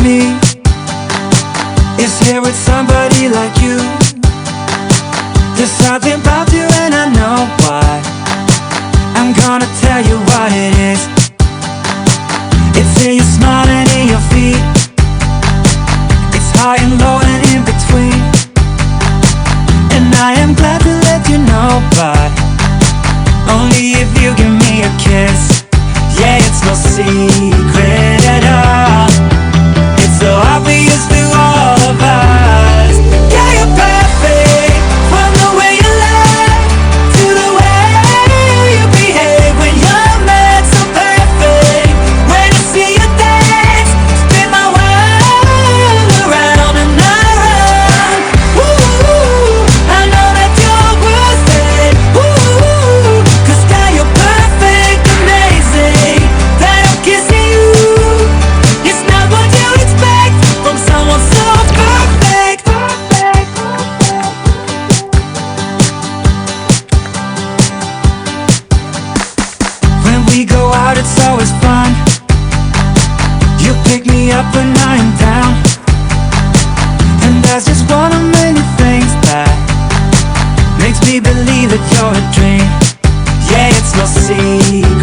me is here with somebody like you. There's something about you and I know why. I'm gonna tell you what it is. It's in your smile and in your feet. It's high and low and in between. And I am glad to let you know, but only if you give me a kiss. Yeah, it's no secret at all. It's so obvious to all of us. Yeah, you're perfect, from the way you lie to the way you behave when you're mad. So perfect, when I see you dance, spin my world around and around. Ooh, I know that you're worth it. Ooh, 'cause girl, you're perfect, amazing. That I'm kissing you, it's not what you expect from someone so perfect. When we go out, it's always fun. You pick me up when I am down, and that's just one of many things that makes me believe that you're a dream. Yeah, it's no secret